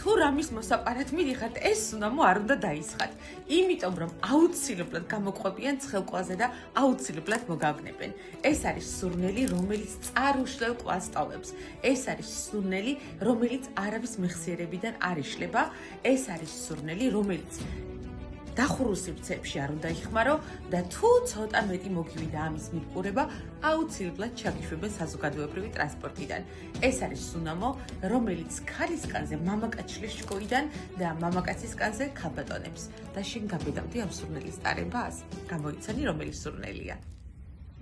თუ რამის მოსაპარად მიდიხართ, ეს სუნამო არ უნდა დაისხათ. იმიტომ რომ აუცილებლად გამოყვებიან ცხელკვაზე და აუცილებლად მოგაგნებენ. ეს არის სურნელი, რომელიც წარუშლელ კვას ტოვებს. ეს არის სურნელი, რომელიც არავის მეხსიერებიდან არ იშლება. ეს არის სურნელი, რომელიც დახურულ სივრცეებში არ უნდა იხმარო და თუ ცოტა მეტი მოგივიდა ამის მიყურება, აუცილებლად ჩაგიშვებენ საზოგადოებრივი ტრანსპორტიდან. ეს არის სუნამო, რომელიც ქალისკანზე მამაკაცშლის შკოიდან და მამაკაცისკანზე ქალბატონებს. და შენ გაბედავდი ამ სურნელის ტარებას? გამოიცანი, რომელი სურნელია?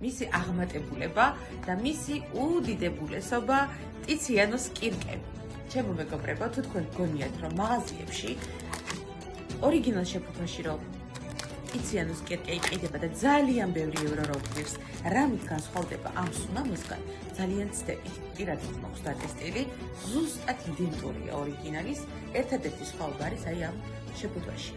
მისი აღმატებულება და მისი უდიდებულესობა ტიციანოს კირკე. ჩემო მეგობრებო, თუ თქვენ გგონიათ, რომ მაღაზიებში ორიგინალ შეფუთვაში რომ ტიციანოს კირკე იყიდება და ძალიან ბევრი ევრო როგვირს, რამით განსხვავდება ამ სუნამოსგან, ძალიან ცდები. პირადად მაქვს დატესტილი, ზუსტად იდენტურია ორიგინალის, ერთადერთი სხვაობა არის აი ამ შეფუთვაში.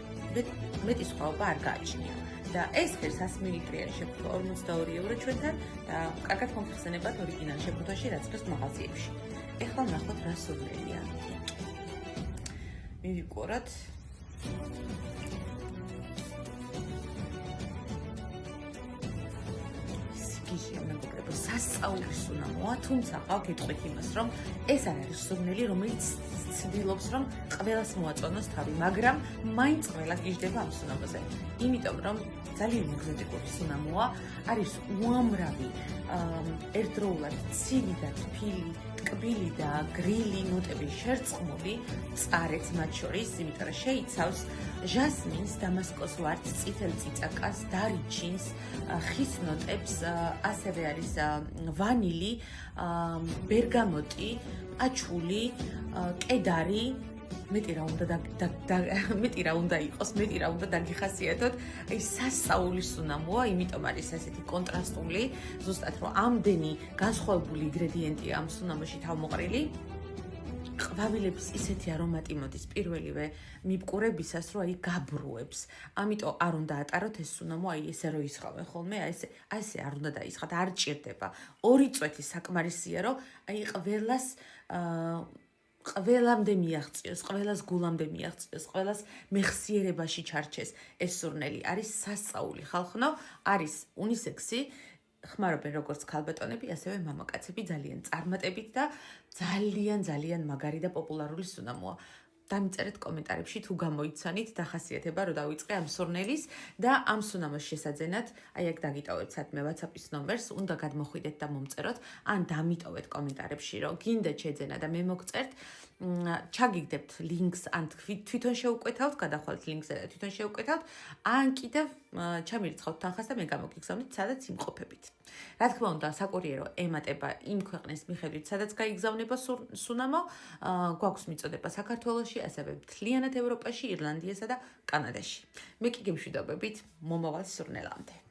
მეტი სხვაობა არ გააჩნია. და ეს ხერს 100 მილiliტრიანი შეფუთვა 42 ევრო ჩვენთან და კარგად მომხსენებათ ორიგინალ შეფუთვაში, რაც ხერს მაღაზიებში. ეხლა ნახოთ რა სურნელია. მივიყუროთ. მეგობრებო, სასწაულის სუნამოა, თუმცა გავკითხეთ იმას, რომ ეს არ არის სურნელი, რომელიც ცდილობს, რომ ყველას მოაწონოს თავი, მაგრამ მაინც ყველა გიждდება ამ სუნამოზე. იმიტომ რომ ძალიან ეგზოტიკური სუნამოა, არის უამრავი ერთდროულად ცივი და თბილი, ტკბილი და გრილი ნოტები შერწყმული, მწარეც მათ შორის, იმიტომ რომ შეიცავს ჟასმინს, დამასკოს ვარდს, წითელ წიწაკას, დარიჩინს, ხის ნოტებს, ასევე არის ვანილი, ბერგამოტი, აჩული, კედარი, მეტი რა უნდა იყოს, მეტი რა უნდა დაგიხასიათოთ. აი სასწაული სუნამოა, იმიტომ არის ესეთი კონტრასტული, ზუსტად რომ ამდენი განსხვავებული ინგრედიენტია ამ სუნამოში თავმოყრილი. ყვავილების ისეთი არომატი მოდის პირველივე მიბყურებისას, რომ აი გაბრუებს. ამიტომ არ უნდა ატაროთ ეს სუნამო, აი ესე რო ისხავენ ხოლმე, აი ესე არ უნდა დაისხათ, არ ჭირდება. 2 წვეთი საკმარისია, რომ აი ყველამდე მიაღწიოს, ყველას გულამდე მიაღწიოს, ყველას მეხსიერებაში ჩარჩეს ეს სურნელი. არის სასწაული ხალხნო, არის უნისექსი, ხმარობენ როგორც ქალბატონები, ასევე მამაკაცები ძალიან წარმატებით და ძალიან მაგარი და პოპულარული სუნამოა. დამიწერეთ კომენტარებში თუ გამოიცანით დახასიათება რომ დავიწყე ამ სურნელის და ამ სუნამოს შესაძენად, აი აქ დაგიტოვეთ სადმე WhatsApp-ის ნომერს, უნდა გადმოხვიდეთ და მომწეროთ, ან დამიტოვეთ კომენტარებში რომ გინდათ შეძენა და მე მოგწერთ, ჩაგიგდებთ ლინკს, ან თვითონ შეუკვეთავთ, გადახვალთ ლინკზე და თვითონ შეუკვეთავთ, ან კიდევ ჩამირიცხავთ თანხას და მე გამოგიგზავნით, სადაც იმყოფებით. რა თქმა უნდა, საკურიერო ემატება იმ ქვეყნის მიხედვით, სადაც გაიგზავნება სუნამო, გვაქვს მიწოდება საქართველოში, ასევე მთლიანად ევროპაში, ირლანდიასა და კანადაში. მე კი გემშვიდობებით მომავალ სურნელამდე.